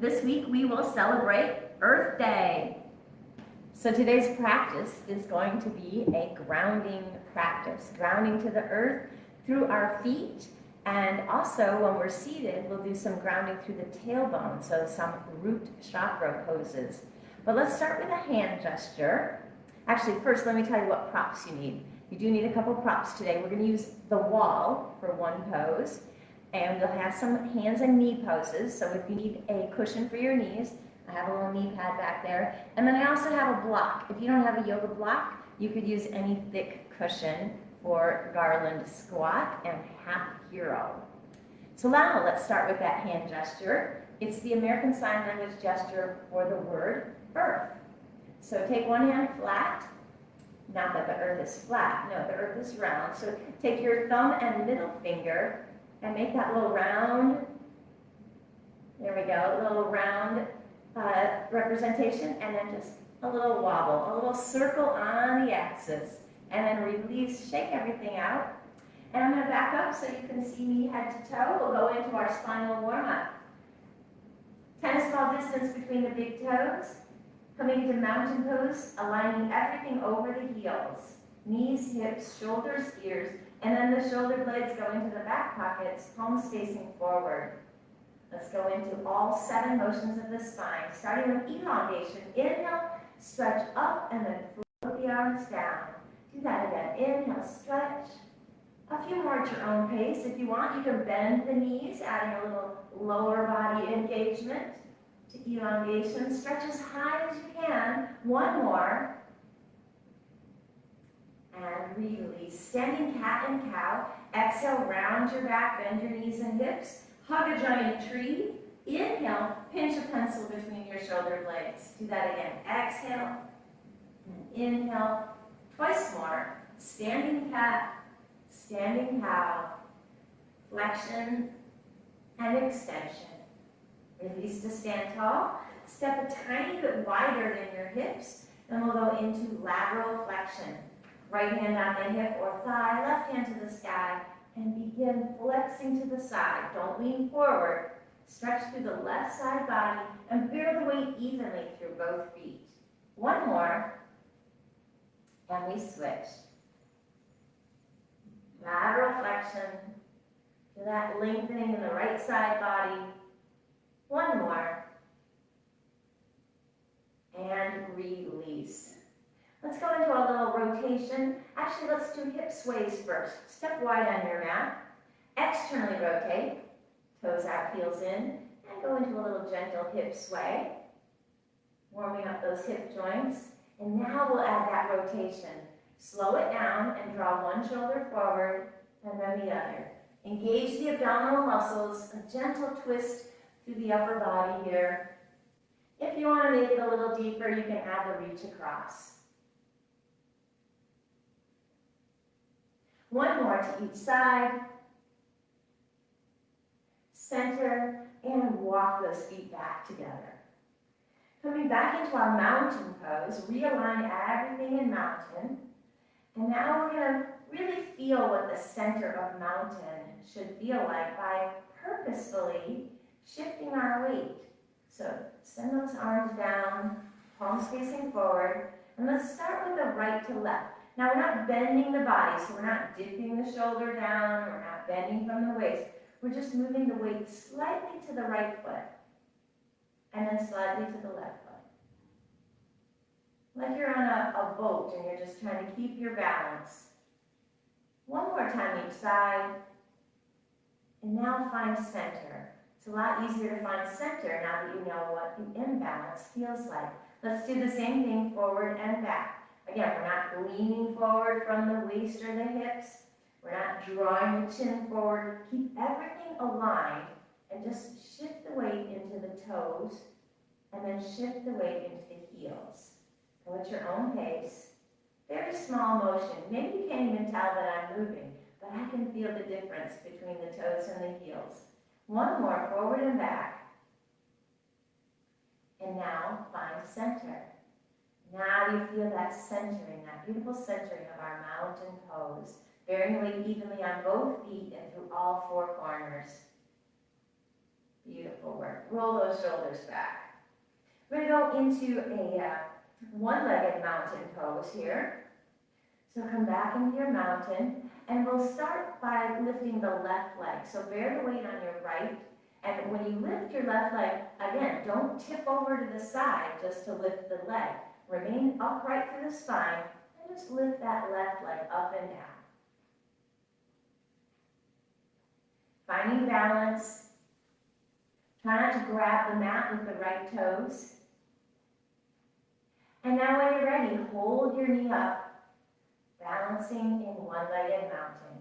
This week we will celebrate Earth Day. So today's practice is going to be a grounding practice, grounding to the earth through our feet, and also when we're seated, we'll do some grounding through the tailbone, so some root chakra poses. But let's start with a hand gesture. Actually, first let me tell you what props you need. You do need a couple props today. We're going to use the wall for one pose, and you'll have some hands and knee poses. So if you need a cushion for your knees, I have a little knee pad back there. And then I also have a block. If you don't have a yoga block, you could use any thick cushion for garland squat and half hero. So now let's start with that hand gesture. It's the American Sign Language gesture for the word earth. So take one hand flat. Not that the earth is flat, no, the earth is round. So take your thumb and middle finger and make that little round, there we go, a little round representation, and then just a little wobble, a little circle on the axis, and then release, shake everything out. And I'm going to back up so you can see me head to toe. We'll go into our spinal warm-up. Tennis ball distance between the big toes. Coming into mountain pose, aligning everything over the heels. Knees, hips, shoulders, ears, and then the shoulder blades go into the back pockets, palms facing forward. Let's go into all 7 motions of the spine, starting with elongation. Inhale, stretch up, and then float the arms down. Do that again. Inhale, stretch. A few more at your own pace. If you want, you can bend the knees, adding a little lower body engagement to elongation. Stretch as high as you can. One more. And release. Standing cat and cow. Exhale, round your back, bend your knees and hips. Hug a giant tree. Inhale, pinch a pencil between your shoulder blades. Do that again. Exhale. And inhale. Twice more. Standing cat, standing cow. Flexion and extension. Release to stand tall. Step a tiny bit wider than your hips. And we'll go into lateral flexion. Right hand on the hip or thigh, left hand to the sky, and begin flexing to the side. Don't lean forward. Stretch through the left side body and bear the weight evenly through both feet. One more, and we switch. Lateral flexion, to that lengthening in the right side body. One more, and release. Let's go into a little rotation. Actually, let's do hip sways first. Step wide on your mat. Externally rotate. Toes out, heels in. And go into a little gentle hip sway. Warming up those hip joints. And now we'll add that rotation. Slow it down and draw one shoulder forward and then the other. Engage the abdominal muscles. A gentle twist through the upper body here. If you want to make it a little deeper, you can add the reach across. One more to each side. Center, and walk those feet back together. Coming back into our mountain pose, realign everything in mountain. And now we're going to really feel what the center of mountain should feel like by purposefully shifting our weight. So send those arms down, palms facing forward, and let's start with the right to left. Now we're not bending the body, so we're not dipping the shoulder down, we're not bending from the waist. We're just moving the weight slightly to the right foot, and then slightly to the left foot. Like you're on a boat and you're just trying to keep your balance. One more time each side, and now find center. It's a lot easier to find center now that you know what the imbalance feels like. Let's do the same thing forward and back. Again, we're not leaning forward from the waist or the hips. We're not drawing the chin forward. Keep everything aligned and just shift the weight into the toes and then shift the weight into the heels. Go at your own pace. Very small motion. Maybe you can't even tell that I'm moving, but I can feel the difference between the toes and the heels. One more, forward and back. And now find center. Now you feel that centering, that beautiful centering of our mountain pose. Bearing weight evenly on both feet and through all 4 corners. Beautiful work. Roll those shoulders back. We're going to go into a one-legged mountain pose here. So come back into your mountain, and we'll start by lifting the left leg. So bear the weight on your right, and when you lift your left leg, again, don't tip over to the side just to lift the leg. Remain upright through the spine, and just lift that left leg up and down. Finding balance. Try not to grab the mat with the right toes. And now when you're ready, hold your knee up, balancing in one-legged mountain.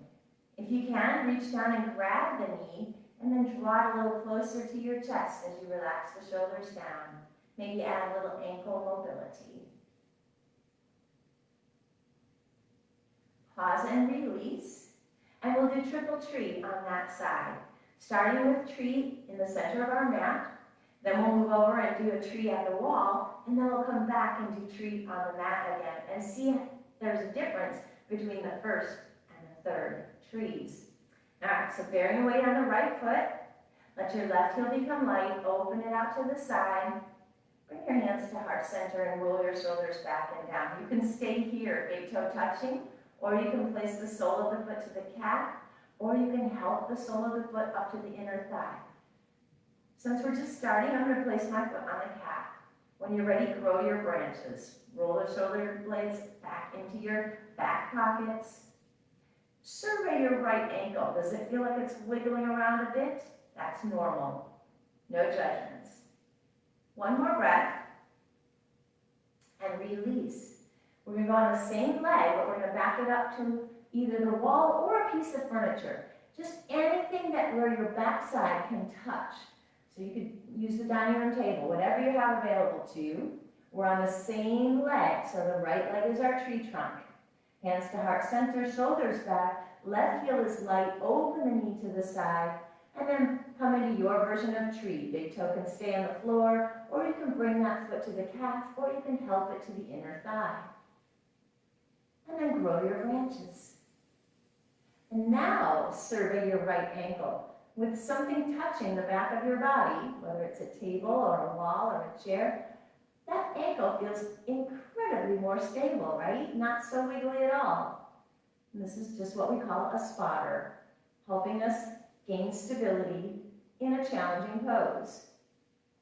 If you can, reach down and grab the knee, and then draw it a little closer to your chest as you relax the shoulders down. Maybe add a little ankle mobility. Pause and release, and we'll do triple tree on that side. Starting with tree in the center of our mat, then we'll move over and do a tree at the wall, and then we'll come back and do tree on the mat again, and see if there's a difference between the first and the third trees. All right, so bearing the weight on the right foot, let your left heel become light, open it out to the side, bring your hands to heart center and roll your shoulders back and down. You can stay here, big toe touching, or you can place the sole of the foot to the calf, or you can help the sole of the foot up to the inner thigh. Since we're just starting, I'm going to place my foot on the calf. When you're ready, grow your branches. Roll the shoulder blades back into your back pockets. Survey your right ankle. Does it feel like it's wiggling around a bit? That's normal. No judgments. One more breath. And release. We're going to go on the same leg, but we're going to back it up to either the wall or a piece of furniture. Just anything that where your backside can touch. So you could use the dining room table, whatever you have available to you. We're on the same leg, so the right leg is our tree trunk. Hands to heart center, shoulders back, left heel is light, open the knee to the side, and then come into your version of tree. Big toe can stay on the floor, or you can bring that foot to the calf, or you can help it to the inner thigh. And then grow your branches. And now survey your right ankle with something touching the back of your body, whether it's a table or a wall or a chair. That ankle feels incredibly more stable, right? Not so wiggly at all. And this is just what we call a spotter, helping us gain stability in a challenging pose.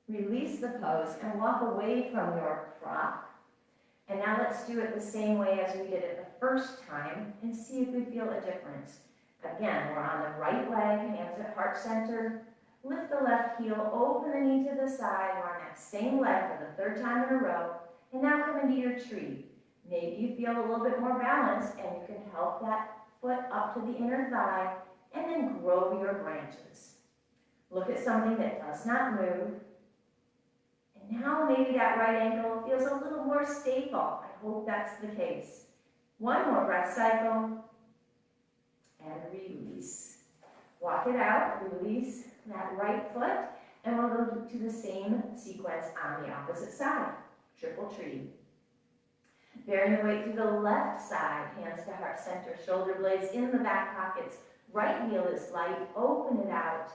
Release the pose and walk away from your prop. And now let's do it the same way as we did it the first time and see if we feel a difference. Again, we're on the right leg, hands at heart center. Lift the left heel, open the knee to the side. We're on that same leg for the third time in a row. And now come into your tree. Maybe you feel a little bit more balance and you can help that foot up to the inner thigh and then grow your branches. Look at something that does not move. And now maybe that right ankle feels a little more stable. I hope that's the case. One more breath cycle. And release. Walk it out, release that right foot, and we'll go to the same sequence on the opposite side. Triple tree. Bearing the weight through the left side, hands to heart center, shoulder blades in the back pockets. Right heel is light, open it out.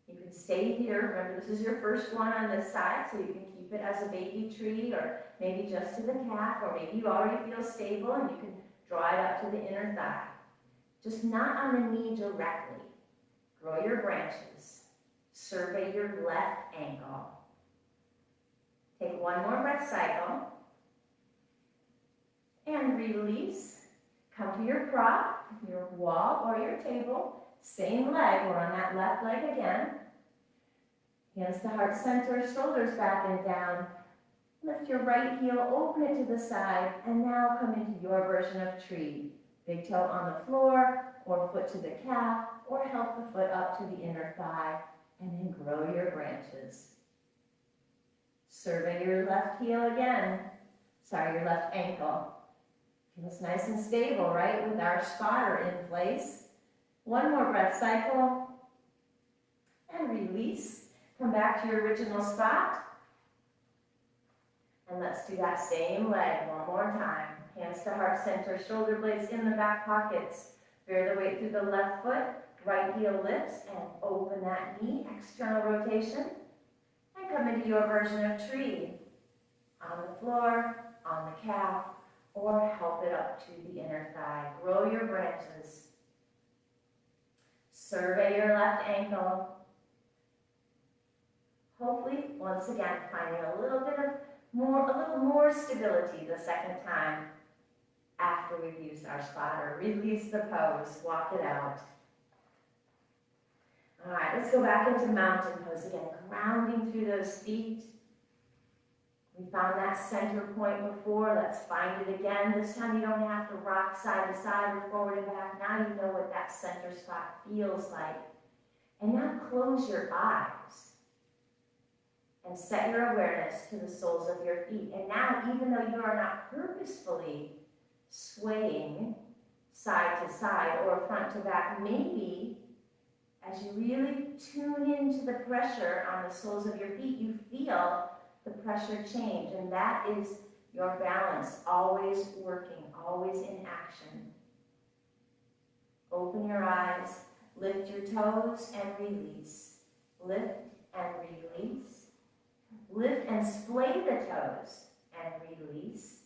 You can stay here. Remember, this is your first one on this side, so you can keep it as a baby tree, or maybe just to the calf, or maybe you already feel stable and you can draw it up to the inner thigh. Just not on the knee directly. Grow your branches. Survey your left ankle. Take one more breath cycle. And release. Come to your prop, your wall or your table. Same leg, we're on that left leg again. Hands to heart center, shoulders back and down. Lift your right heel, open it to the side, and now come into your version of tree. Big toe on the floor, or foot to the calf, or help the foot up to the inner thigh, and then grow your branches. Survey your left heel again. Your left ankle. Feels nice and stable, right? With our spotter in place. One more breath cycle. And release. Come back to your original spot. And let's do that same leg one more time. Hands to heart center, shoulder blades in the back pockets. Bear the weight through the left foot. Right heel lifts and open that knee, external rotation. And come into your version of tree. On the floor, on the calf, or help it up to the inner thigh. Grow your branches. Survey your left ankle. Hopefully, once again, finding a little more stability the second time after we've used our spotter. Release the pose, walk it out. All right, let's go back into mountain pose again, grounding through those feet. We found that center point before. Let's find it again. This time you don't have to rock side to side or forward and back. Now you know what that center spot feels like. And now close your eyes and set your awareness to the soles of your feet. And now, even though you are not purposefully swaying side to side or front to back, maybe as you really tune into the pressure on the soles of your feet, you feel the pressure change, and that is your balance, always working, always in action. Open your eyes, lift your toes and release. Lift and release. Lift and splay the toes and release.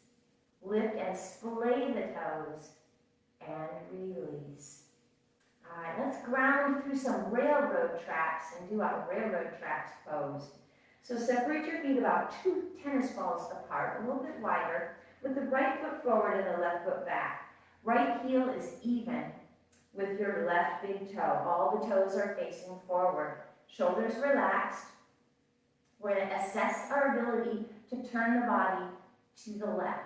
Lift and splay the toes and release. All right, let's ground through some railroad tracks and do our railroad tracks pose. So separate your feet about 2 tennis balls apart, a little bit wider, with the right foot forward and the left foot back. Right heel is even with your left big toe. All the toes are facing forward. Shoulders relaxed. We're going to assess our ability to turn the body to the left.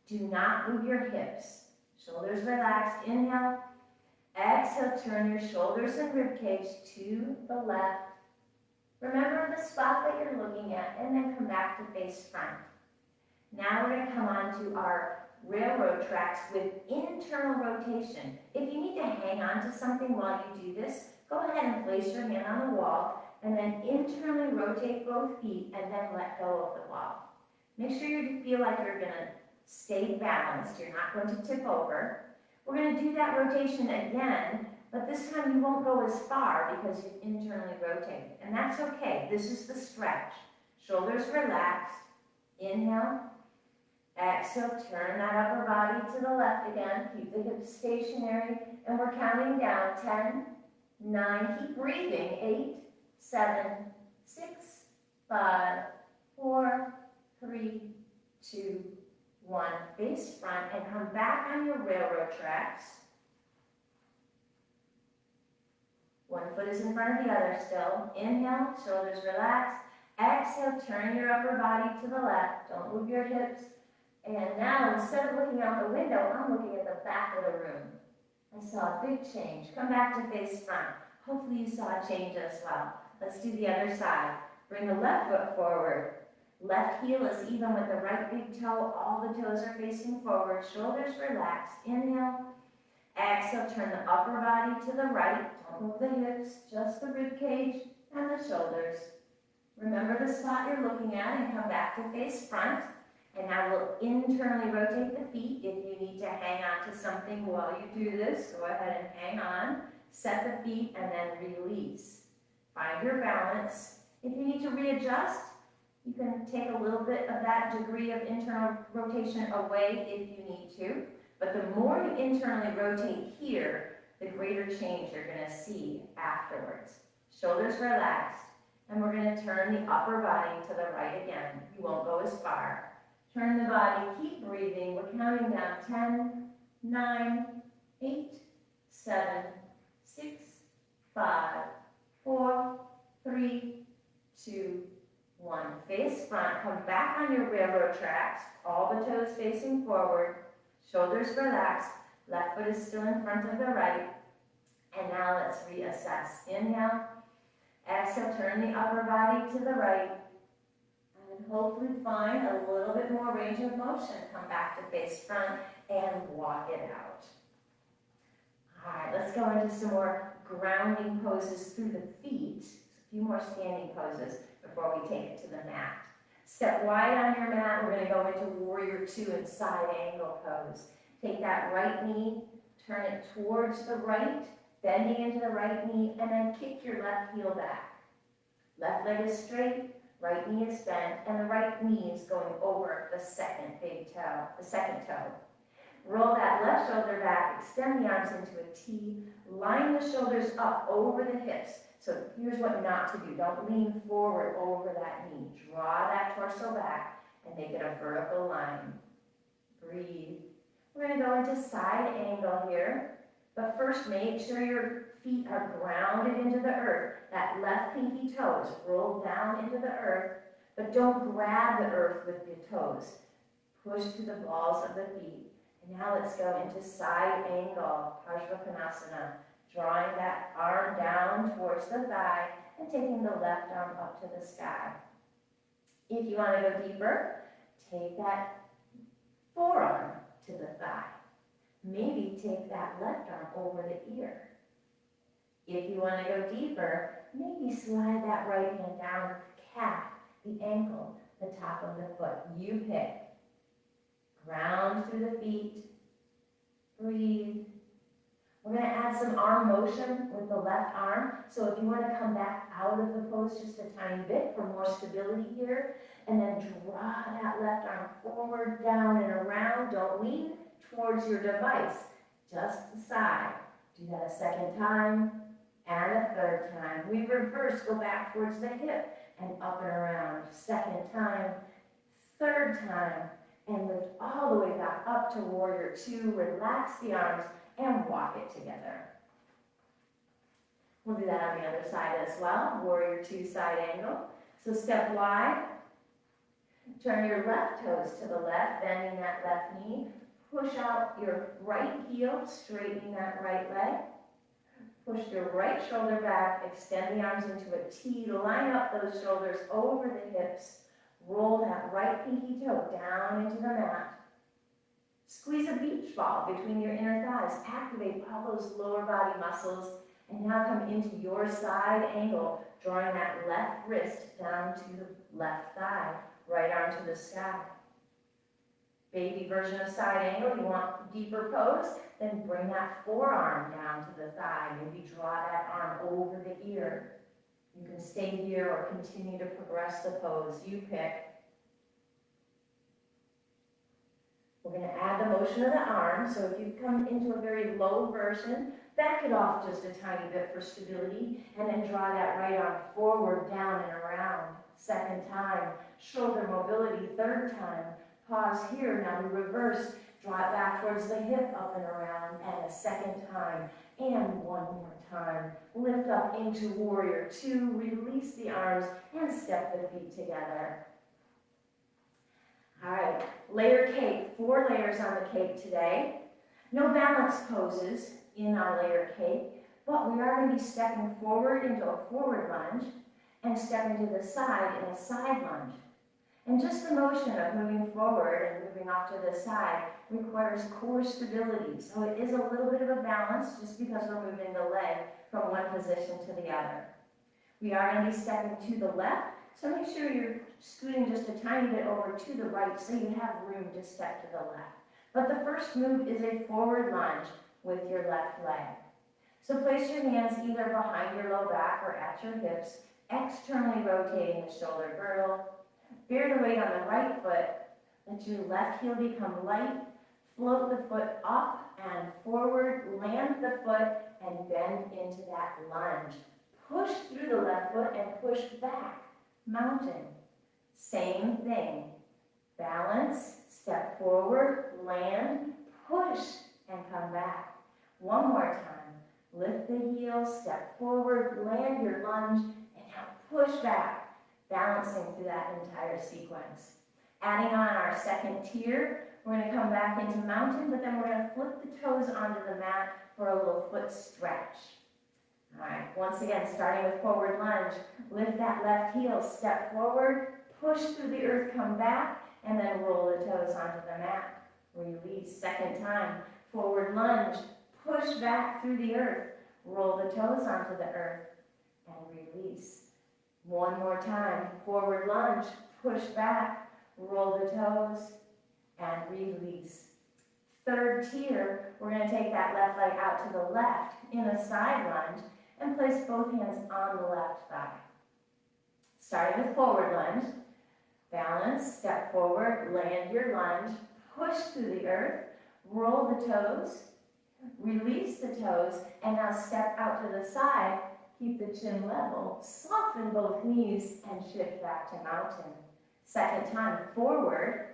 Do not move your hips. Shoulders relaxed. Inhale. Exhale, turn your shoulders and ribcage to the left. Remember the spot that you're looking at, and then come back to face front. Now we're going to come on to our railroad tracks with internal rotation. If you need to hang on to something while you do this, go ahead and place your hand on the wall, and then internally rotate both feet, and then let go of the wall. Make sure you feel like you're going to stay balanced. You're not going to tip over. We're going to do that rotation again, but this time you won't go as far because you've internally rotated. And that's okay. This is the stretch. Shoulders relaxed. Inhale. Exhale. Turn that upper body to the left again. Keep the hips stationary. And we're counting down. 10, 9. Keep breathing. 8, 7, 6, 5, 4, 3, 2, 1. Face front and come back on your railroad tracks. One foot is in front of the other still. Inhale, shoulders relaxed. Exhale, turn your upper body to the left. Don't move your hips. And now, instead of looking out the window, I'm looking at the back of the room. I saw a big change. Come back to face front. Hopefully you saw a change as well. Let's do the other side. Bring the left foot forward. Left heel is even with the right big toe. All the toes are facing forward. Shoulders relaxed. Inhale. Exhale, turn the upper body to the right. Don't move the hips, just the rib cage and the shoulders. Remember the spot you're looking at and come back to face front. And now we'll internally rotate the feet. If you need to hang on to something while you do this, go ahead and hang on. Set the feet and then release. Find your balance. If you need to readjust, you can take a little bit of that degree of internal rotation away if you need to. But the more you internally rotate here, the greater change you're going to see afterwards. Shoulders relaxed, and we're going to turn the upper body to the right again. You won't go as far. Turn the body, keep breathing. We're counting down 10, 9, 8, 7, 6, 5, 4, 3, 2, 1. Face front, come back on your railroad tracks, all the toes facing forward. Shoulders relaxed, left foot is still in front of the right. And now let's reassess. Inhale, exhale, turn the upper body to the right. And hopefully find a little bit more range of motion. Come back to face front and walk it out. All right, let's go into some more grounding poses through the feet. A few more standing poses before we take it to the mat. Step wide on your mat. We're going to go into Warrior 2 and side angle pose. Take that right knee, turn it towards the right, bending into the right knee, and then kick your left heel back. Left leg is straight, right knee is bent, and the right knee is going over the second big toe, the second toe. Roll that left shoulder back, extend the arms into a T, line the shoulders up over the hips. So here's what not to do. Don't lean forward over that knee. Draw that torso back and make it a vertical line. Breathe. We're going to go into side angle here. But first, make sure your feet are grounded into the earth. That left pinky toe is rolled down into the earth, but don't grab the earth with your toes. Push through the balls of the feet. And now let's go into side angle, Parsvakonasana, drawing that arm down towards the thigh and taking the left arm up to the sky. If you want to go deeper, take that forearm to the thigh. Maybe take that left arm over the ear. If you want to go deeper, maybe slide that right hand down the calf, the ankle, the top of the foot. You pick. Ground through the feet. Breathe. We're going to add some arm motion with the left arm. So if you want to come back out of the pose just a tiny bit for more stability here, and then draw that left arm forward, down, and around. Don't lean towards your device, just the side. Do that a second time and a third time. We reverse, go back towards the hip and up and around. Second time, third time, and lift all the way back up to warrior two. Relax the arms and walk it together. We'll do that on the other side as well. Warrior two, side angle. So step wide. Turn your left toes to the left, bending that left knee. Push out your right heel, straightening that right leg. Push your right shoulder back, extend the arms into a T. Line up those shoulders over the hips. Roll that right pinky toe down into the mat. Squeeze a beach ball between your inner thighs. Activate all those lower body muscles. And now come into your side angle, drawing that left wrist down to the left thigh. Right arm to the sky. Baby version of side angle. You want deeper pose? Then bring that forearm down to the thigh. Maybe draw that arm over the ear. You can stay here or continue to progress the pose. You pick. We're going to add the motion of the arm. So if you come into a very low version, back it off just a tiny bit for stability, and then draw that right arm forward, down, and around. Second time. Shoulder mobility. Third time. Pause here. Now we reverse. Draw it back towards the hip, up and around, and a second time. And one more time. Lift up into warrior two. Release the arms and step the feet together. All right, layer cake. 4 layers on the cake today. No balance poses in our layer cake, but we are going to be stepping forward into a forward lunge and stepping to the side in a side lunge. And just the motion of moving forward and moving off to the side requires core stability. So it is a little bit of a balance just because we're moving the leg from one position to the other. We are going to be stepping to the left, so make sure you're scooting just a tiny bit over to the right so you have room to step to the left. But the first move is a forward lunge with your left leg. So place your hands either behind your low back or at your hips, externally rotating the shoulder girdle. Bear the weight on the right foot. Let your left heel become light. Float the foot up and forward. Land the foot and bend into that lunge. Push through the left foot and push back. Mountain. Same thing. Balance. Step forward. Land. Push and come back. One more time. Lift the heels. Step forward. Land your lunge. And now push back. Balancing through that entire sequence. Adding on our second tier, we're going to come back into mountain, but then we're going to flip the toes onto the mat for a little foot stretch. All right, once again, starting with forward lunge, lift that left heel, step forward, push through the earth, come back, and then roll the toes onto the mat. Release, second time, forward lunge, push back through the earth, roll the toes onto the earth, and release. One more time, forward lunge, push back, roll the toes, and release. Third tier, we're going to take that left leg out to the left in a side lunge and place both hands on the left thigh. Starting with forward lunge, balance, step forward, land your lunge, push through the earth, roll the toes, release the toes, and now step out to the side, keep the chin level, soften both knees, and shift back to mountain. Second time, forward,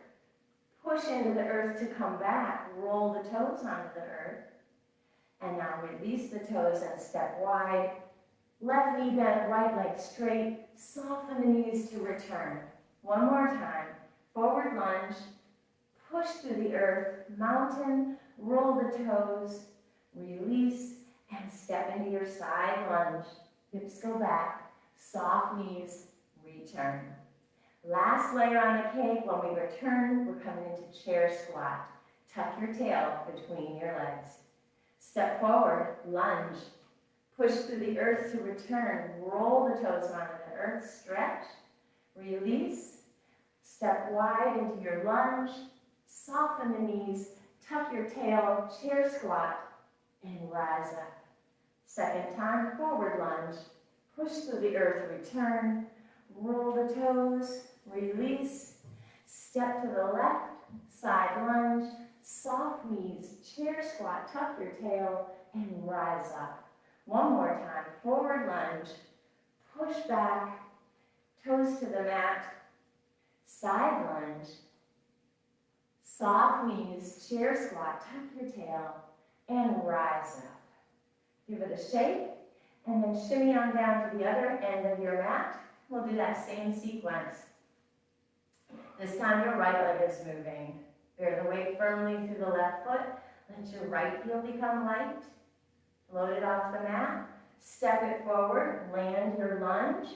push into the earth to come back, roll the toes onto the earth, and now release the toes and step wide. Left knee bent, right leg straight, soften the knees to return. One more time, forward lunge, push through the earth, mountain, roll the toes, release, and step into your side lunge. Hips go back, soft knees, return. Last layer on the cake, when we return, we're coming into chair squat. Tuck your tail between your legs. Step forward, lunge. Push through the earth to return. Roll the toes onto the earth, stretch, release. Step wide into your lunge. Soften the knees, tuck your tail, chair squat, and rise up. Second time, forward lunge. Push through the earth, return. Roll the toes, release. Step to the left, side lunge. Soft knees, chair squat, tuck your tail, and rise up. One more time, forward lunge. Push back, toes to the mat. Side lunge. Soft knees, chair squat, tuck your tail, and rise up. Give it a shake, and then shimmy on down to the other end of your mat. We'll do that same sequence. This time your right leg is moving. Bear the weight firmly through the left foot. Let your right heel become light. Float it off the mat. Step it forward, land your lunge,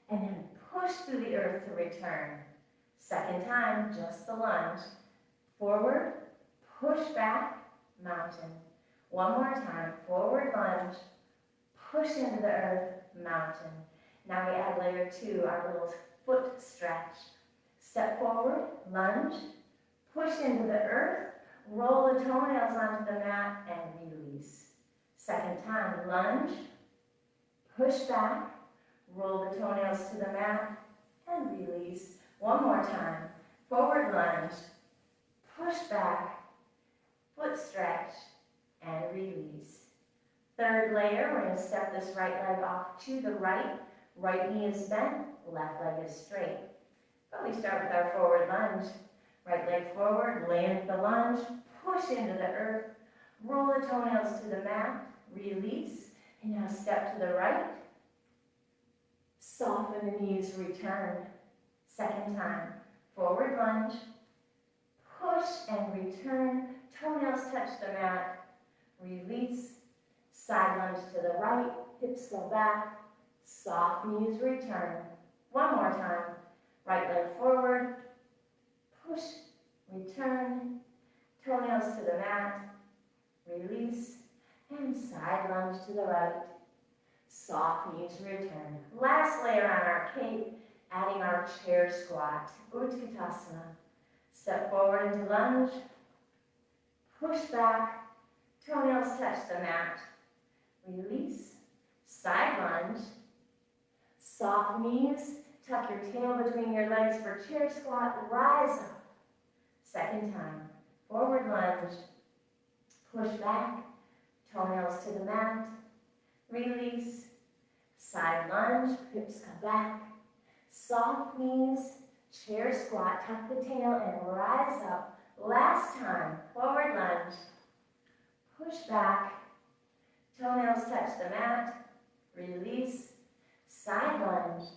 and then push through the earth to return. Second time, just the lunge. Forward, push back, mountain. One more time, forward lunge, push into the earth, mountain. Now we add layer 2, our little foot stretch. Step forward, lunge, push into the earth, roll the toenails onto the mat, and release. Second time, lunge, push back, roll the toenails to the mat, and release. One more time, forward lunge, push back, foot stretch, and release. Third layer, we're going to step this right leg off to the right. Right knee is bent, left leg is straight. But we start with our forward lunge. Right leg forward, land the lunge, push into the earth, roll the toenails to the mat, release, and now step to the right. Soften the knees, return. Second time, forward lunge, push and return, toenails touch the mat, release, side lunge to the right, hips go back, soft knees return. One more time, right leg forward, push, return, toenails to the mat, release, and side lunge to the right, soft knees return. Last layer on our cake, adding our chair squat, Utkatasana. Step forward into lunge, push back, toenails touch the mat, release, side lunge, soft knees, tuck your tail between your legs for chair squat, rise up. Second time, forward lunge, push back, toenails to the mat, release, side lunge, hips come back, soft knees, chair squat, tuck the tail and rise up. Last time, forward lunge, push back, toenails touch the mat, release, side lunge,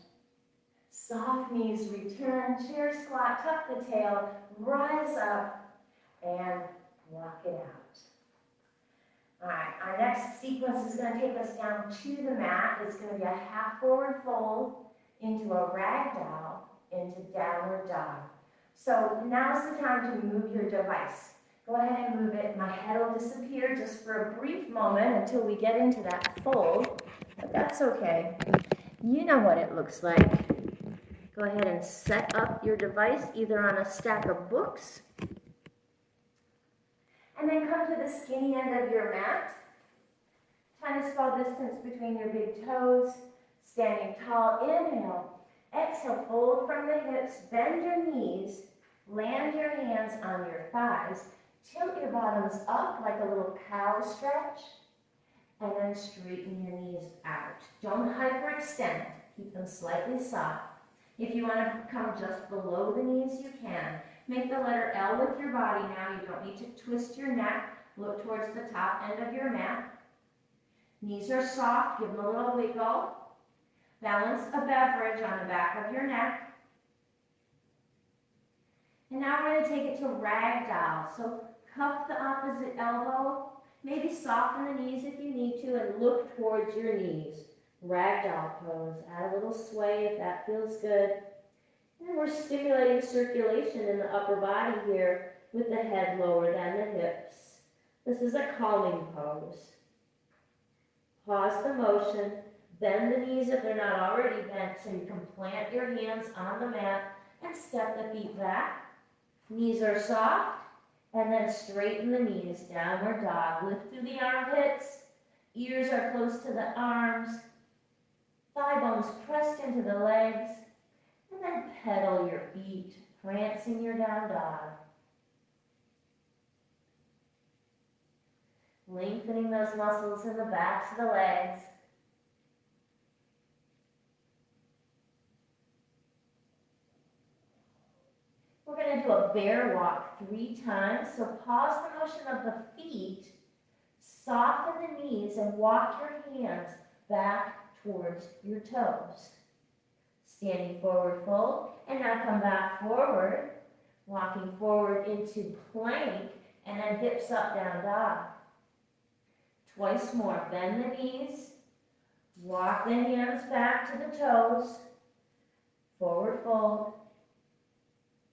soft knees return, chair squat, tuck the tail, rise up, and walk it out. All right, our next sequence is going to take us down to the mat. It's going to be a half forward fold into a ragdoll, into downward dog. So now's the time to move your device. Go ahead and move it. My head will disappear just for a brief moment until we get into that fold, but that's okay. You know what it looks like. Go ahead and set up your device either on a stack of books, And then come to the skinny end of your mat. Tennis ball distance between your big toes. Standing tall, inhale. Exhale, fold from the hips, bend your knees, land your hands on your thighs, tilt your bottoms up like a little cow stretch, and then straighten your knees out. Don't hyperextend, keep them slightly soft. If you want to come just below the knees, you can. Make the letter L with your body now. You don't need to twist your neck. Look towards the top end of your mat. Knees are soft, give them a little wiggle. Balance a beverage on the back of your neck. And now we're going to take it to ragdoll. So cup the opposite elbow. Maybe soften the knees if you need to and look towards your knees. Ragdoll pose. Add a little sway if that feels good. And we're stimulating circulation in the upper body here with the head lower than the hips. This is a calming pose. Pause the motion. Bend the knees if they're not already bent so you can plant your hands on the mat and step the feet back. Knees are soft, and then straighten the knees, downward dog. Lift through the armpits, ears are close to the arms, thigh bones pressed into the legs, and then pedal your feet, prancing your down dog. Lengthening those muscles in the backs of the legs. We're going to do a bear walk 3 times. So pause the motion of the feet, soften the knees, and walk your hands back towards your toes. Standing forward fold, and now come back forward, walking forward into plank, and then hips up, down dog. Twice more. Bend the knees, walk the hands back to the toes, forward fold.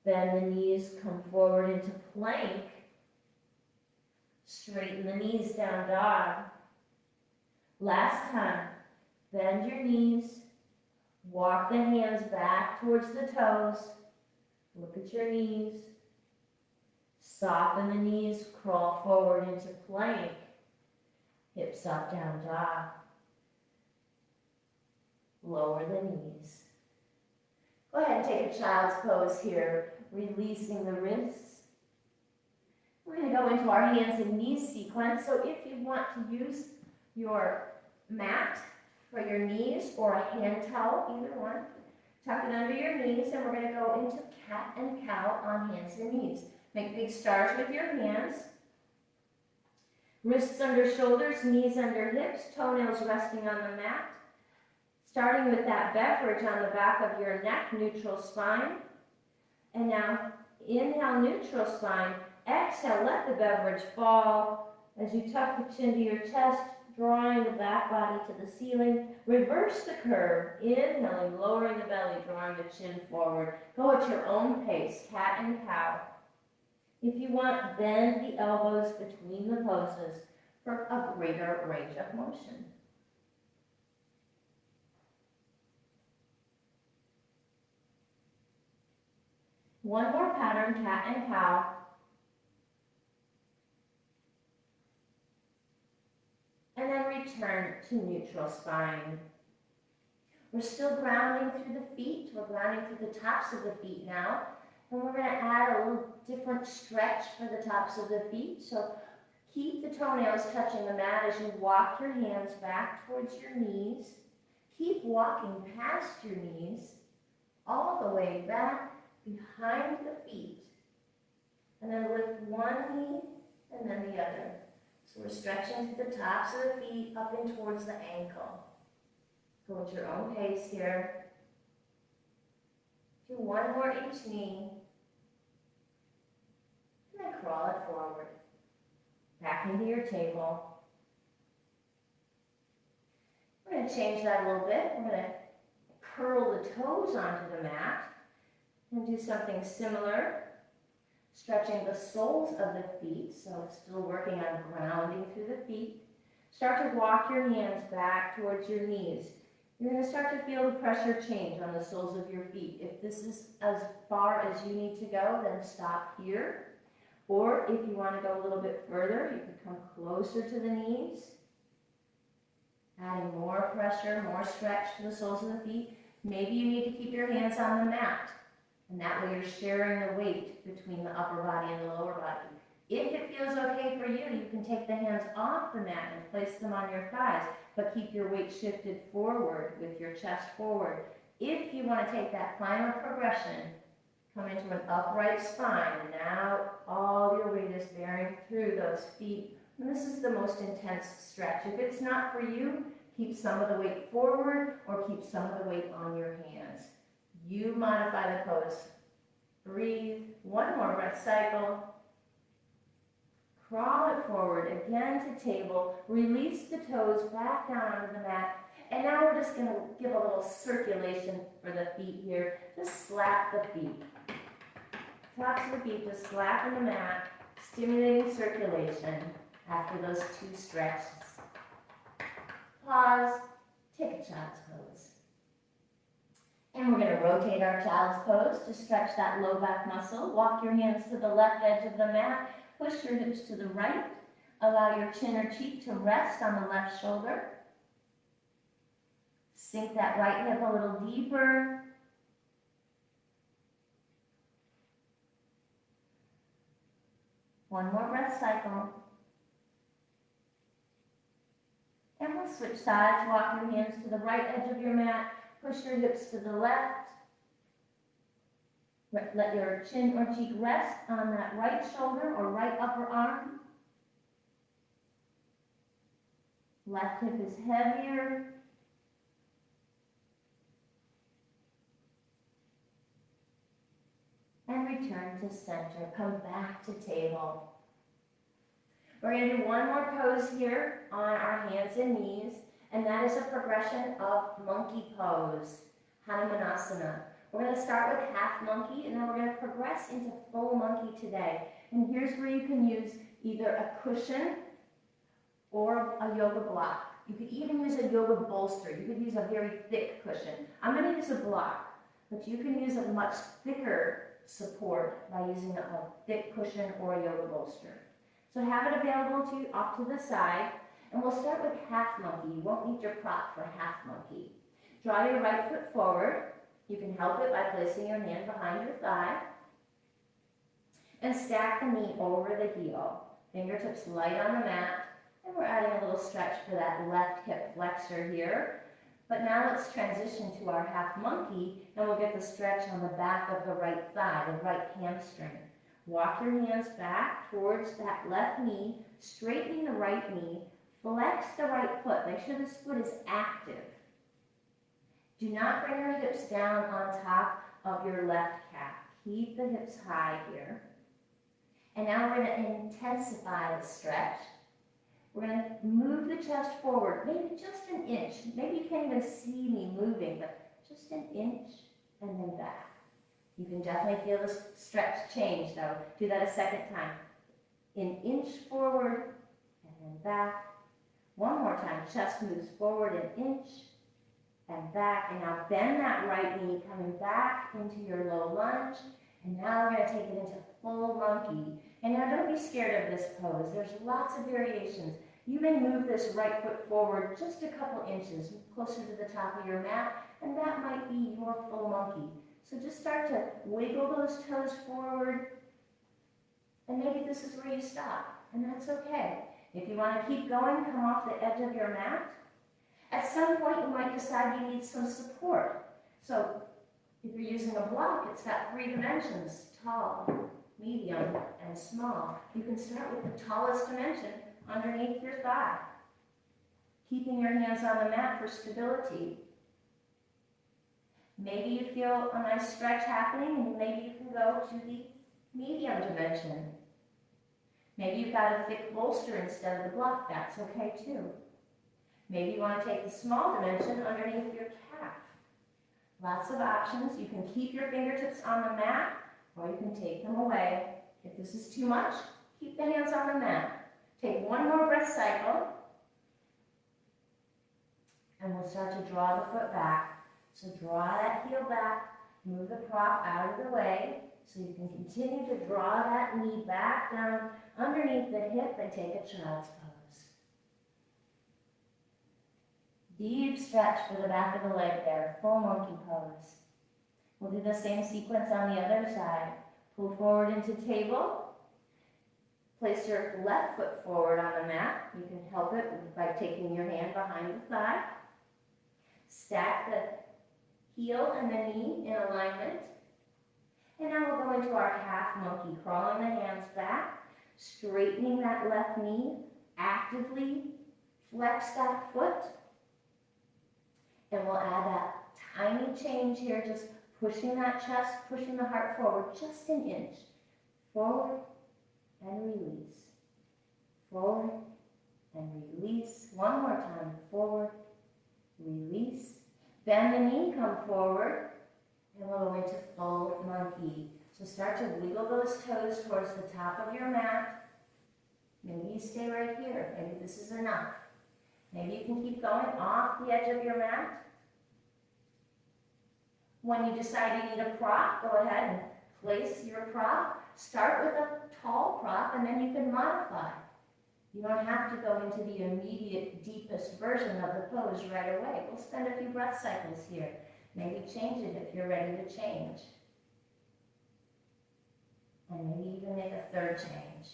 Bend the knees, come forward into plank. Straighten the knees, down dog. Last time. Bend your knees. Walk the hands back towards the toes. Look at your knees. Soften the knees, crawl forward into plank. Hips up, down dog. Lower the knees. Go ahead and take a child's pose here, releasing the wrists. We're going to go into our hands and knees sequence. So if you want to use your mat for your knees or a hand towel, either one, tuck it under your knees, and we're going to go into cat and cow on hands and knees. Make big stars with your hands. Wrists under shoulders, knees under hips, toenails resting on the mat. Starting with that beverage on the back of your neck, neutral spine. And now inhale, neutral spine. Exhale, let the beverage fall as you tuck the chin to your chest, drawing the back body to the ceiling. Reverse the curve, inhaling, lowering the belly, drawing the chin forward. Go at your own pace, cat and cow. If you want, bend the elbows between the poses for a greater range of motion. One more pattern, cat and cow. And then return to neutral spine. We're still grounding through the feet. We're grounding through the tops of the feet now. And we're going to add a little different stretch for the tops of the feet. So keep the toenails touching the mat as you walk your hands back towards your knees. Keep walking past your knees all the way back behind the feet. And then lift one knee and then the other. So we're stretching to the tops of the feet up and towards the ankle. Go at your own pace here. Do one more each knee. And then crawl it forward. Back into your table. We're going to change that a little bit. We're going to curl the toes onto the mat and do something similar. Stretching the soles of the feet, so still working on grounding through the feet. Start to walk your hands back towards your knees. You're going to start to feel the pressure change on the soles of your feet. If this is as far as you need to go, then stop here. Or if you want to go a little bit further, you can come closer to the knees, adding more pressure, more stretch to the soles of the feet. Maybe you need to keep your hands on the mat, and that way you're sharing the weight between the upper body and the lower body. If it feels okay for you, you can take the hands off the mat and place them on your thighs, but keep your weight shifted forward with your chest forward. If you want to take that final progression, come into an upright spine, and now all your weight is bearing through those feet. And this is the most intense stretch. If it's not for you, keep some of the weight forward or keep some of the weight on your hands. You modify the pose. Breathe. One more breath cycle. Crawl it forward again to table. Release the toes back down onto the mat. And now we're just going to give a little circulation for the feet here. Just slap the feet. Tops of the feet just slapping the mat, stimulating circulation after those two stretches. Pause, take a child's pose. And we're going to rotate our child's pose to stretch that low back muscle. Walk your hands to the left edge of the mat, push your hips to the right. Allow your chin or cheek to rest on the left shoulder. Sink that right hip a little deeper. One more breath cycle. And we'll switch sides. Walk your hands to the right edge of your mat. Push your hips to the left. Let your chin or cheek rest on that right shoulder or right upper arm. Left hip is heavier. And return to center. Come back to table. We're going to do one more pose here on our hands and knees, and that is a progression of monkey pose, Hanumanasana. We're going to start with half monkey, and then we're going to progress into full monkey today. And here's where you can use either a cushion or a yoga block. You could even use a yoga bolster. You could use a very thick cushion. I'm going to use a block, but you can use a much thicker support by using a thick cushion or a yoga bolster. So have it available to you off to the side, and we'll start with half monkey. You won't need your prop for half monkey. Draw your right foot forward. You can help it by placing your hand behind your thigh, and stack the knee over the heel. Fingertips light on the mat, and we're adding a little stretch for that left hip flexor here. But now let's transition to our half monkey, and we'll get the stretch on the back of the right thigh, the right hamstring. Walk your hands back towards that left knee, straightening the right knee, flex the right foot. Make sure this foot is active. Do not bring your hips down on top of your left calf. Keep the hips high here. And now we're going to intensify the stretch. We're going to move the chest forward, maybe just an inch. Maybe you can't even see me moving, but just an inch and then back. You can definitely feel the stretch change though. Do that a second time. An inch forward and then back. One more time. Chest moves forward an inch and back. And now bend that right knee, coming back into your low lunge. And now we're going to take it into full monkey. And now don't be scared of this pose. There's lots of variations. You may move this right foot forward just a couple inches, closer to the top of your mat, and that might be your full monkey. So just start to wiggle those toes forward, and maybe this is where you stop, and that's okay. If you want to keep going, come off the edge of your mat. At some point, you might decide you need some support. So if you're using a block, it's got 3 dimensions, tall, medium, and small. You can start with the tallest dimension underneath your thigh, keeping your hands on the mat for stability. Maybe you feel a nice stretch happening, and maybe you can go to the medium dimension. Maybe you've got a thick bolster instead of the block. That's okay too. Maybe you want to take the small dimension underneath your calf. Lots of options. You can keep your fingertips on the mat, or you can take them away. If this is too much, keep the hands on the mat. Take one more breath cycle, and we'll start to draw the foot back. So draw that heel back, Move the prop out of the way so you can continue to draw that knee back down underneath the hip and take a child's pose. Deep stretch for the back of the leg there, full monkey pose. We'll do the same sequence on the other side. Pull forward into table. Place your left foot forward on the mat. You can help it by taking your hand behind the thigh. Stack the heel and the knee in alignment. And now we'll go into our half monkey, crawling the hands back, straightening that left knee, actively flex that foot. And we'll add that tiny change here, just pushing that chest, pushing the heart forward just an inch. Forward and release. Forward and release. One more time. Forward, release. Bend the knee, come forward, and we'll go into full monkey. So start to wiggle those toes towards the top of your mat. Maybe you stay right here. Maybe this is enough. Maybe you can keep going off the edge of your mat. When you decide you need a prop, go ahead and place your prop. Start with a tall prop, and then you can modify. You don't have to go into the immediate, deepest version of the pose right away. We'll spend a few breath cycles here. Maybe change it if you're ready to change. And maybe even make a third change.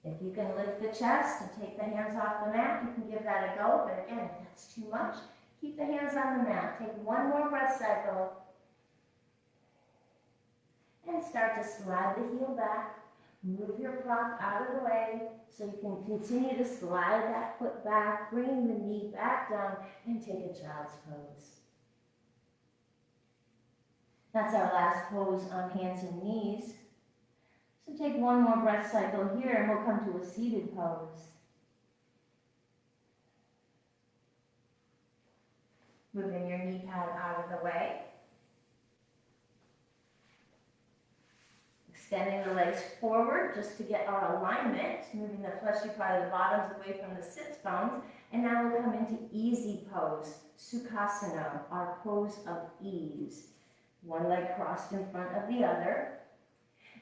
If you can lift the chest and take the hands off the mat, you can give that a go. But again, if that's too much, keep the hands on the mat. Take one more breath cycle. And start to slide the heel back. Move your prop out of the way so you can continue to slide that foot back, bring the knee back down, and take a child's pose. That's our last pose on hands and knees. So take one more breath cycle here and we'll come to a seated pose. Moving your knee pad out of the way. Extending the legs forward just to get our alignment, moving the fleshy part of the bottoms away from the sits bones. And now we'll come into easy pose, Sukhasana, our pose of ease. One leg crossed in front of the other.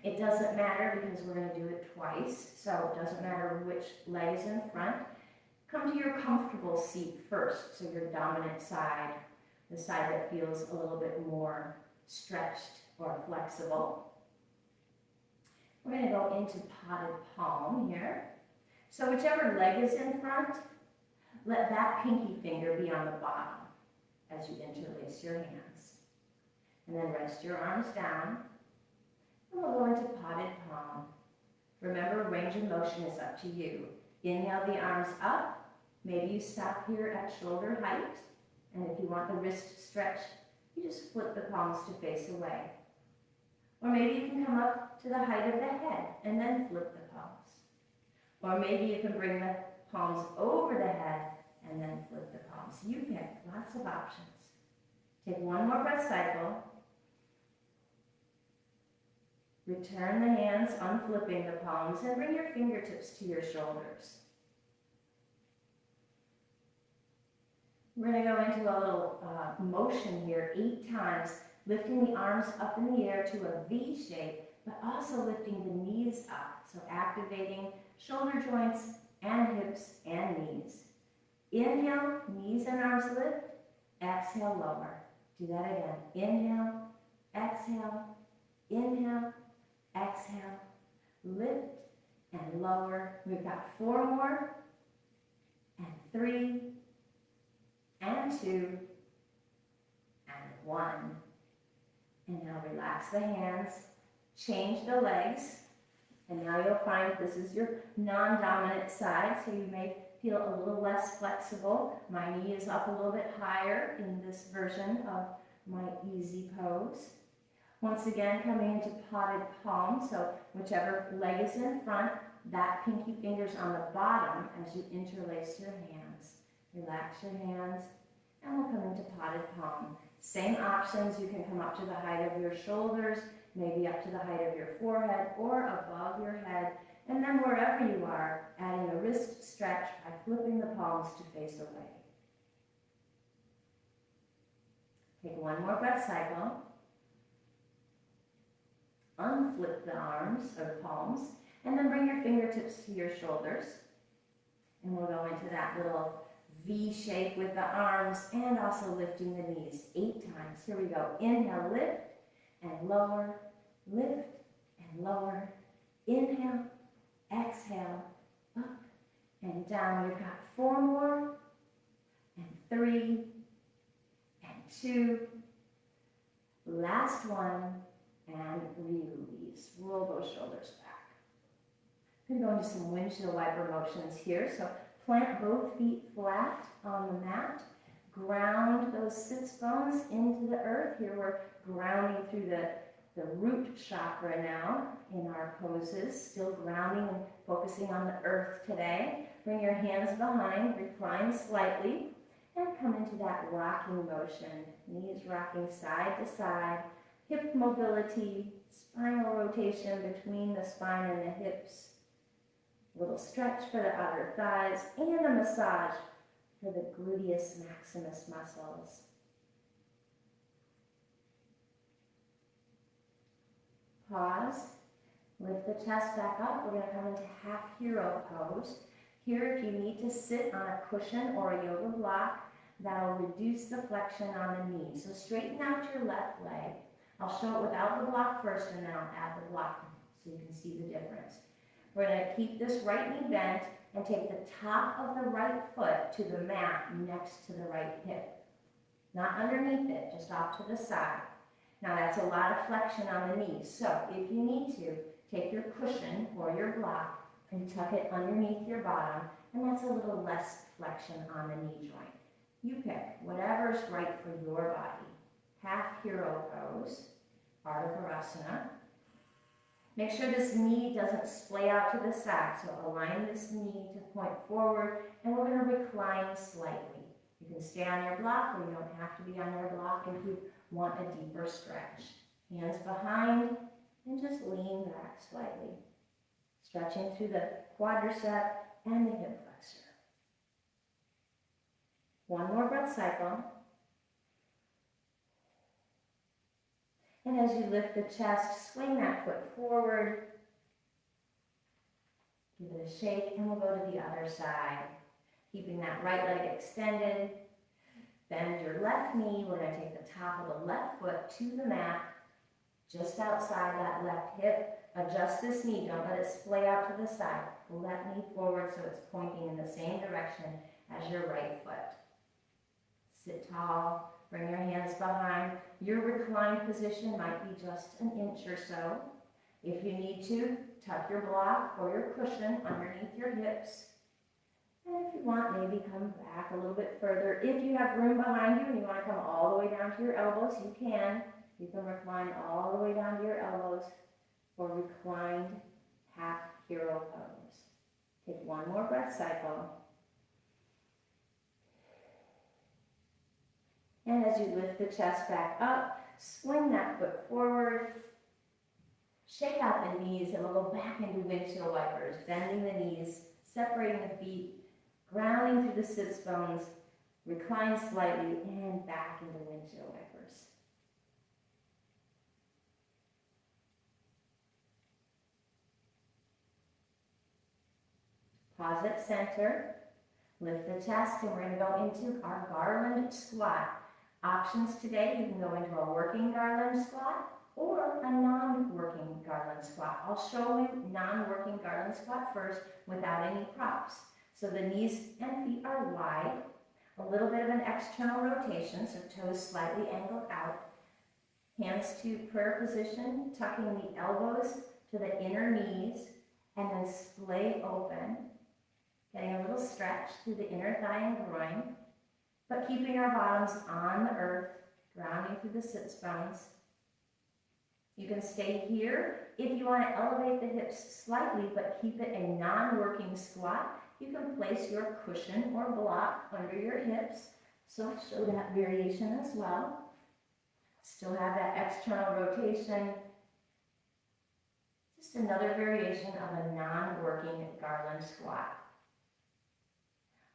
It doesn't matter because we're going to do it twice, so it doesn't matter which leg is in front. Come to your comfortable seat first, so your dominant side, the side that feels a little bit more stretched or flexible. We're going to go into potted palm here. So whichever leg is in front, let that pinky finger be on the bottom as you interlace your hands. And then rest your arms down. And we'll go into potted palm. Remember, range of motion is up to you. Inhale the arms up. Maybe you stop here at shoulder height. And if you want the wrist stretch, you just flip the palms to face away. Or maybe you can come up to the height of the head and then flip the palms. Or maybe you can bring the palms over the head and then flip the palms. You pick, lots of options. Take one more breath cycle. Return the hands, unflipping the palms, and bring your fingertips to your shoulders. We're going to go into a little motion here 8 times. Lifting the arms up in the air to a V shape, but also lifting the knees up. So activating shoulder joints and hips and knees. Inhale, knees and arms lift. Exhale, lower. Do that again. Inhale, exhale, inhale, exhale, lift and lower. We've got 4 more, and 3, and 2, and 1. And now relax the hands, change the legs, and now you'll find this is your non-dominant side, so you may feel a little less flexible. My knee is up a little bit higher in this version of my easy pose. Once again, coming into potted palm, so whichever leg is in front, that pinky finger's on the bottom as you interlace your hands. Relax your hands, and we'll come into potted palm. Same options, you can come up to the height of your shoulders, maybe up to the height of your forehead or above your head, and then wherever you are, adding a wrist stretch by flipping the palms to face away. Take one more breath cycle. Unflip the arms or the palms, and then bring your fingertips to your shoulders. And we'll go into that little V shape with the arms and also lifting the knees 8 times. Here we go. Inhale, lift and lower, lift and lower. Inhale, exhale, up and down. We've got 4 more, and 3, and 2. Last one, and release. Roll those shoulders back. I'm going to go into some windshield wiper motions here. So plant both feet flat on the mat. Ground those sits bones into the earth. Here we're grounding through the root chakra now in our poses. Still grounding and focusing on the earth today. Bring your hands behind, recline slightly, and come into that rocking motion. Knees rocking side to side. Hip mobility, spinal rotation between the spine and the hips. A little stretch for the outer thighs and a massage for the gluteus maximus muscles. Pause. Lift the chest back up. We're going to come into half hero pose. Here, if you need to sit on a cushion or a yoga block, that'll reduce the flexion on the knee. So straighten out your left leg. I'll show it without the block first, and then I'll add the block so you can see the difference. We're going to keep this right knee bent and take the top of the right foot to the mat next to the right hip. Not underneath it, just off to the side. Now that's a lot of flexion on the knees. So if you need to, take your cushion or your block and tuck it underneath your bottom, and that's a little less flexion on the knee joint. You pick whatever's right for your body. Half hero pose, Ardha Virasana. Make sure this knee doesn't splay out to the side, so align this knee to point forward, and we're going to recline slightly. You can stay on your block, or you don't have to be on your block if you want a deeper stretch. Hands behind, and just lean back slightly. Stretching through the quadricep and the hip flexor. One more breath cycle. And as you lift the chest, swing that foot forward. Give it a shake, and we'll go to the other side. Keeping that right leg extended. Bend your left knee. We're going to take the top of the left foot to the mat, just outside that left hip. Adjust this knee. Don't let it splay out to the side. Pull that knee forward so it's pointing in the same direction as your right foot. Sit tall. Bring your hands behind. Your reclined position might be just an inch or so. If you need to, tuck your block or your cushion underneath your hips. And if you want, maybe come back a little bit further. If you have room behind you and you want to come all the way down to your elbows, you can. You can recline all the way down to your elbows or reclined half hero pose. Take one more breath cycle. And as you lift the chest back up, swing that foot forward. Shake out the knees, and we'll go back into windshield wipers, bending the knees, separating the feet, grounding through the sits bones, recline slightly, and back into windshield wipers. Pause at center. Lift the chest, and we're going to go into our garland squat. Options today, you can go into a working garland squat or a non-working garland squat. I'll show you non-working garland squat first without any props. So the knees and feet are wide, a little bit of an external rotation, so toes slightly angled out. Hands to prayer position, tucking the elbows to the inner knees, and then splay open. Getting a little stretch through the inner thigh and groin, but keeping our bottoms on the earth, grounding through the sits bones. You can stay here. If you want to elevate the hips slightly, but keep it a non-working squat, you can place your cushion or block under your hips. So I'll show that variation as well. Still have that external rotation. Just another variation of a non-working garland squat.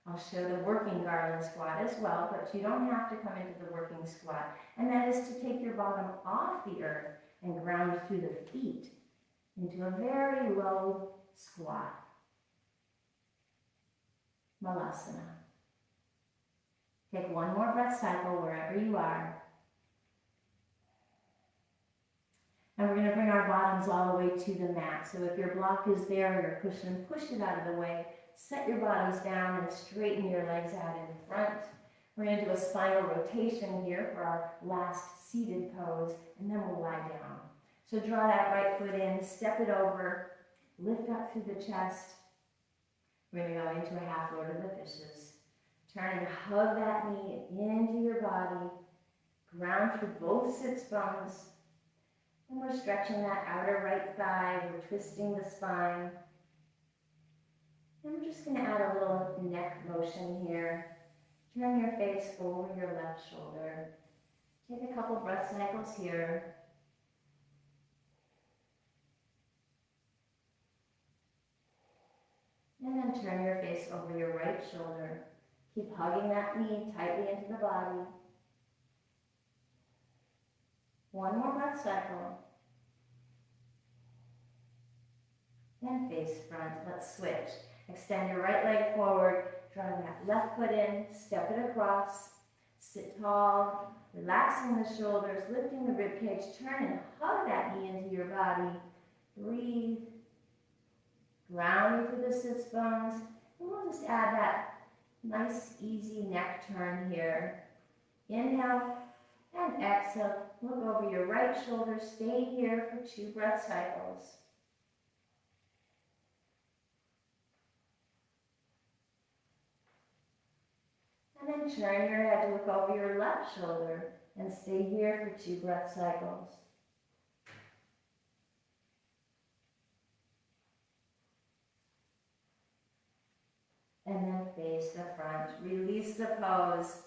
I'll show the working garland squat as well, but you don't have to come into the working squat. And that is to take your bottom off the earth and ground through the feet into a very low squat. Malasana. Take one more breath cycle wherever you are. And we're going to bring our bottoms all the way to the mat. So if your block is there or your cushion, push it out of the way. Set your bottoms down and straighten your legs out in front. We're going to do a spinal rotation here for our last seated pose, and then we'll lie down. So draw that right foot in, step it over, lift up through the chest. We're going to go into a half Lord of the Fishes. Turn and hug that knee into your body. Ground through both sits bones. And we're stretching that outer right thigh. We're twisting the spine. And we're just going to add a little neck motion here. Turn your face over your left shoulder. Take a couple breath cycles here. And then turn your face over your right shoulder. Keep hugging that knee tightly into the body. One more breath cycle. And face front. Let's switch. Extend your right leg forward. Drawing that left foot in. Step it across. Sit tall. Relaxing the shoulders. Lifting the rib cage. Turn and hug that knee into your body. Breathe. Grounding through the sits bones. And we'll just add that nice, easy neck turn here. Inhale and exhale. Look over your right shoulder. Stay here for 2 breath cycles. And then turn your head to look over your left shoulder and stay here for 2 breath cycles. And then face the front. Release the pose.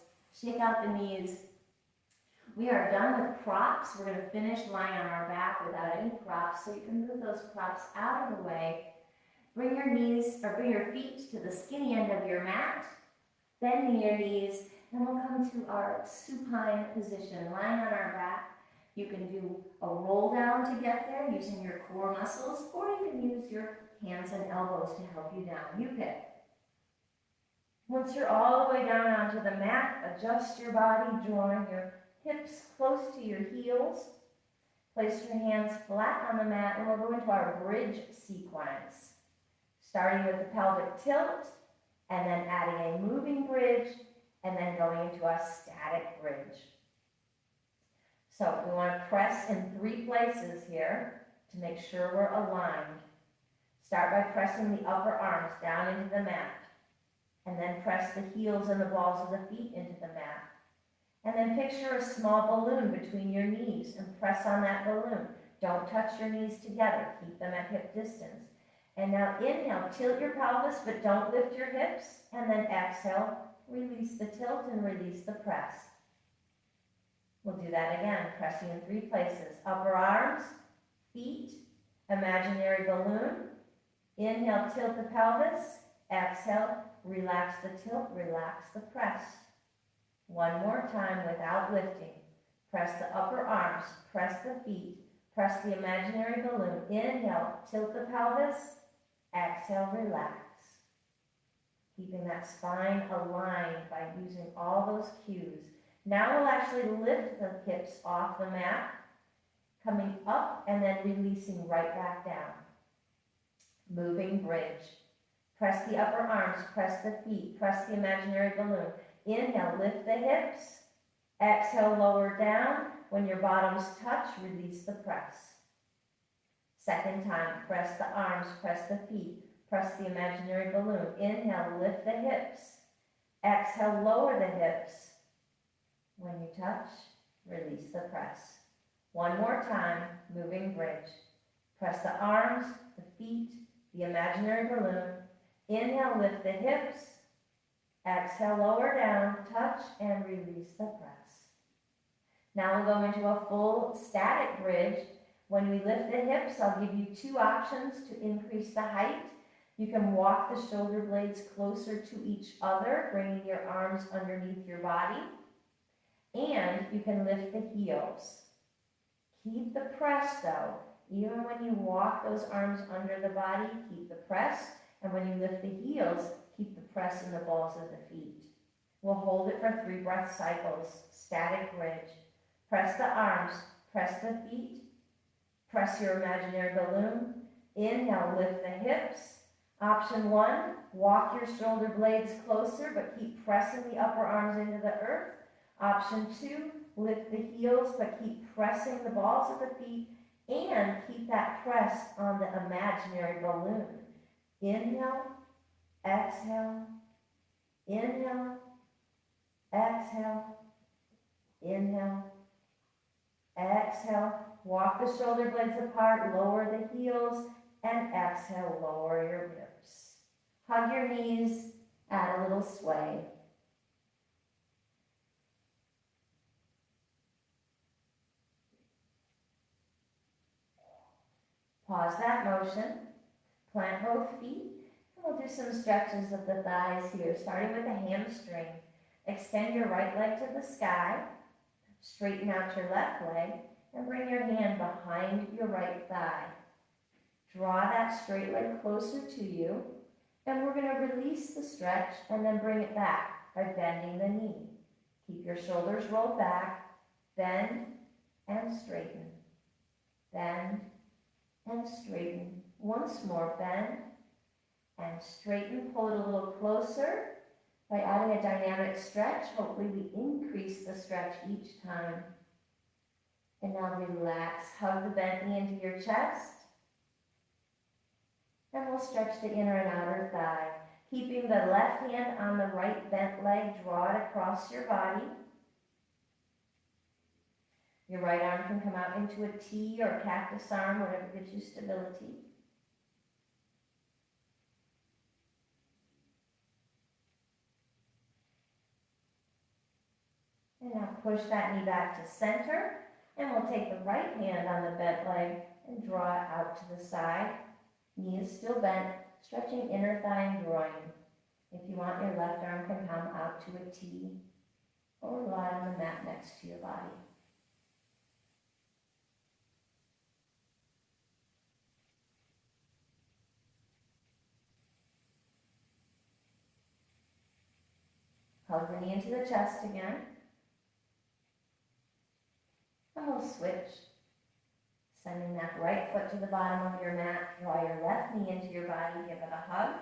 Shake out the knees. We are done with props. We're going to finish lying on our back without any props. So you can move those props out of the way. Bring your knees, or bring your feet to the skinny end of your mat. Bend your knees. And we'll come to our supine position, lying on our back. You can do a roll down to get there using your core muscles, or you can use your hands and elbows to help you down. You pick. Once you're all the way down onto the mat, adjust your body, drawing your hips close to your heels. Place your hands flat on the mat, and we'll go into our bridge sequence. Starting with the pelvic tilt, and then adding a moving bridge, and then going into a static bridge. So we want to press in 3 places here to make sure we're aligned. Start by pressing the upper arms down into the mat. And then press the heels and the balls of the feet into the mat. And then picture a small balloon between your knees and press on that balloon. Don't touch your knees together. Keep them at hip distance. And now inhale, tilt your pelvis, but don't lift your hips. And then exhale, release the tilt and release the press. We'll do that again, pressing in 3 places. Upper arms, feet, imaginary balloon. Inhale, tilt the pelvis. Exhale, relax the tilt, relax the press. One more time without lifting. Press the upper arms, press the feet, press the imaginary balloon. Inhale, tilt the pelvis. Exhale, relax. Keeping that spine aligned by using all those cues. Now we'll actually lift the hips off the mat, coming up and then releasing right back down. Moving bridge. Press the upper arms, press the feet, press the imaginary balloon. Inhale, lift the hips. Exhale, lower down. When your bottoms touch, release the press. Second time, press the arms, press the feet, press the imaginary balloon. Inhale, lift the hips. Exhale, lower the hips. When you touch, release the press. One more time, moving bridge. Press the arms, the feet, the imaginary balloon. Inhale, lift the hips. Exhale, lower down, touch, and release the press. Now we'll go into a full static bridge. When we lift the hips, I'll give you 2 options to increase the height. You can walk the shoulder blades closer to each other, bringing your arms underneath your body. And you can lift the heels. Keep the press though. Even when you walk those arms under the body, keep the press. And when you lift the heels, keep the press in the balls of the feet. We'll hold it for 3 breath cycles. Static bridge. Press the arms, press the feet, press your imaginary balloon. Inhale, lift the hips. Option 1, walk your shoulder blades closer, but keep pressing the upper arms into the earth. Option 2, lift the heels, but keep pressing the balls of the feet and keep that press on the imaginary balloon. Inhale, exhale, inhale, exhale, inhale, exhale. Walk the shoulder blades apart, lower the heels, and exhale, lower your hips. Hug your knees, add a little sway. Pause that motion, plant both feet, and we'll do some stretches of the thighs here, starting with the hamstring. Extend your right leg to the sky, straighten out your left leg, and bring your hand behind your right thigh. Draw that straight leg closer to you, and we're going to release the stretch and then bring it back by bending the knee. Keep your shoulders rolled back, bend and straighten, bend and straighten. Once more, bend and straighten. Pull it a little closer by adding a dynamic stretch. Hopefully we increase the stretch each time. And now relax. Hug the bent knee into your chest. And we'll stretch the inner and outer thigh. Keeping the left hand on the right bent leg, draw it across your body. Your right arm can come out into a T or a cactus arm, whatever gives you stability. And now push that knee back to center. And we'll take the right hand on the bent leg and draw it out to the side. Knee is still bent, stretching inner thigh and groin. If you want, your left arm can come out to a T or lie on the mat next to your body. Hug the knee into the chest again. And we'll switch. Sending that right foot to the bottom of your mat. Draw your left knee into your body. Give it a hug.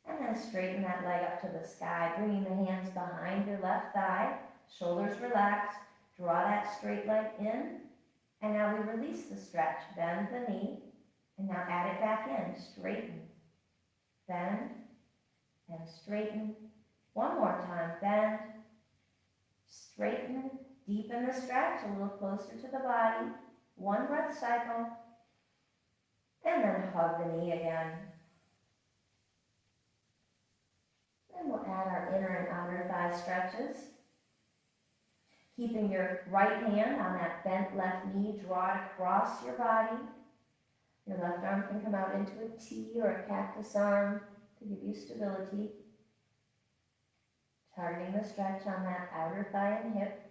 And then straighten that leg up to the sky. Bringing the hands behind your left thigh. Shoulders relaxed. Draw that straight leg in. And now we release the stretch. Bend the knee. And now add it back in. Straighten. Bend. And straighten. One more time. Bend. Straighten. Deepen the stretch a little closer to the body. 1 breath cycle. And then hug the knee again. And we'll add our inner and outer thigh stretches. Keeping your right hand on that bent left knee, draw it across your body. Your left arm can come out into a T or a cactus arm to give you stability. Targeting the stretch on that outer thigh and hip.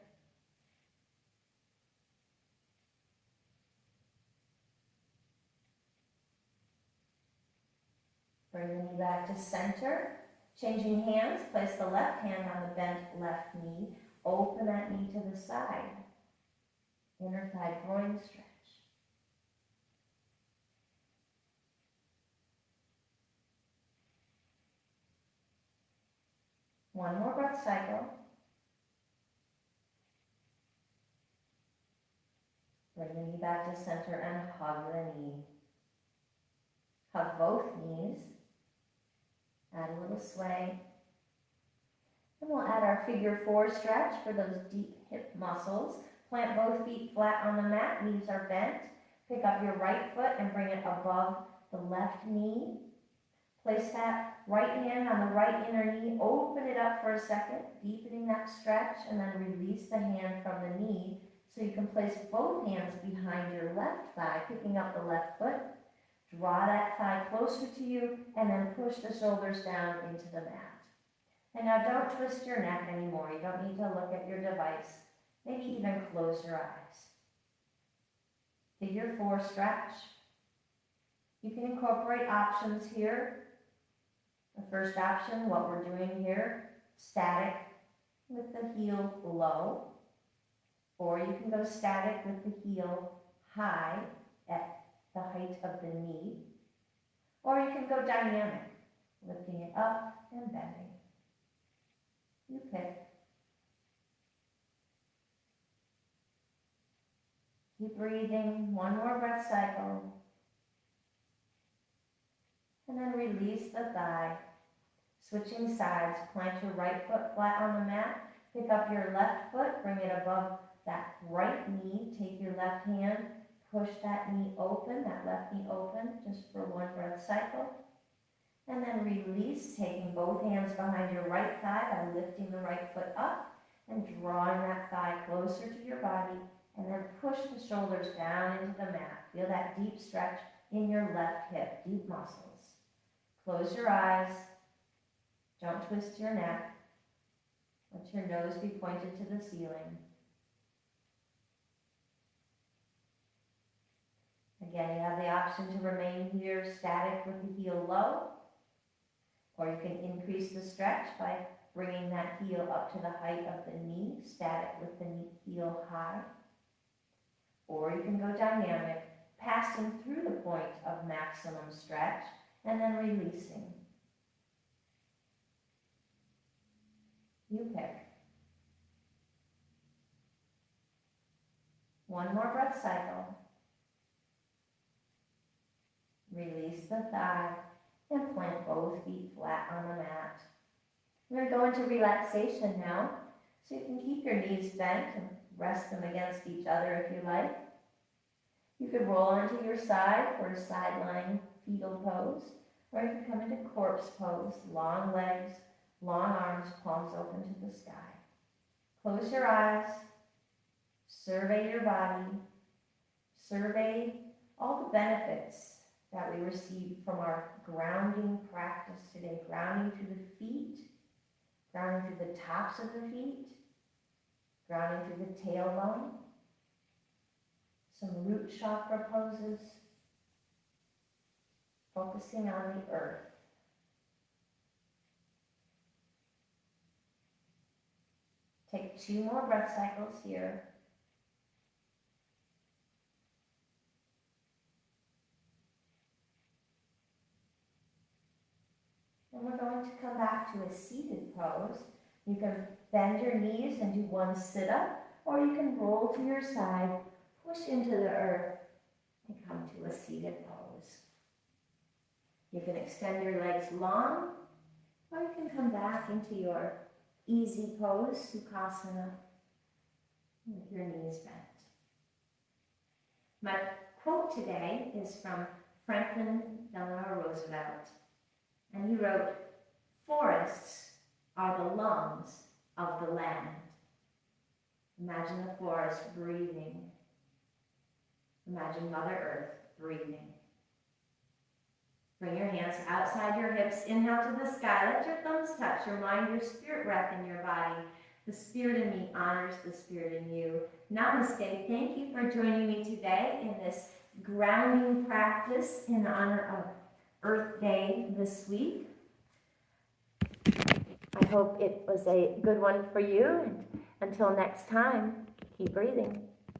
Bring the knee back to center. Changing hands, place the left hand on the bent left knee. Open that knee to the side. Inner thigh groin stretch. One more breath cycle. Bring the knee back to center and hug the knee. Hug both knees. Add a little sway. And we'll add our figure 4 stretch for those deep hip muscles. Plant both feet flat on the mat. Knees are bent. Pick up your right foot and bring it above the left knee. Place that right hand on the right inner knee. Open it up for a second, deepening that stretch, and then release the hand from the knee so you can place both hands behind your left thigh, picking up the left foot. Draw that thigh closer to you and then push the shoulders down into the mat. And now don't twist your neck anymore. You don't need to look at your device. Maybe even close your eyes. Figure 4 stretch. You can incorporate options here. The first option, what we're doing here, static with the heel low. Or you can go static with the heel high at the height of the knee. Or you can go dynamic, lifting it up and bending. You pick. Keep breathing, one more breath cycle. And then release the thigh. Switching sides, plant your right foot flat on the mat. Pick up your left foot, bring it above that right knee. Take your left hand, push that knee open, that left knee open, just for one breath cycle. And then release, taking both hands behind your right thigh by lifting the right foot up and drawing that thigh closer to your body. And then push the shoulders down into the mat. Feel that deep stretch in your left hip, deep muscles. Close your eyes. Don't twist your neck. Let your nose be pointed to the ceiling. Again, you have the option to remain here static with the heel low, or you can increase the stretch by bringing that heel up to the height of the knee, static with the heel high. Or you can go dynamic, passing through the point of maximum stretch and then releasing. You pick. One more breath cycle. Release the thigh and plant both feet flat on the mat. We're going to relaxation now, so you can keep your knees bent and rest them against each other if you like. You could roll onto your side for a side-lying fetal pose, or you can come into corpse pose, long legs, long arms, palms open to the sky. Close your eyes, survey your body, survey all the benefits that we received from our grounding practice today, grounding through the feet, grounding through the tops of the feet, grounding through the tailbone, some root chakra poses, focusing on the earth. Take 2 more breath cycles here. And we're going to come back to a seated pose. You can bend your knees and do one sit-up, or you can roll to your side, push into the earth, and come to a seated pose. You can extend your legs long, or you can come back into your easy pose, Sukhasana, with your knees bent. My quote today is from Franklin Delano Roosevelt, and he wrote, "Forests are the lungs of the land." Imagine the forest breathing. Imagine Mother Earth breathing. Bring your hands outside your hips. Inhale to the sky. Let your thumbs touch. Remind your spirit breath in your body. The spirit in me honors the spirit in you. Namaste. Thank you for joining me today in this grounding practice in honor of Earth Day this week. I hope it was a good one for you. And until next time, keep breathing.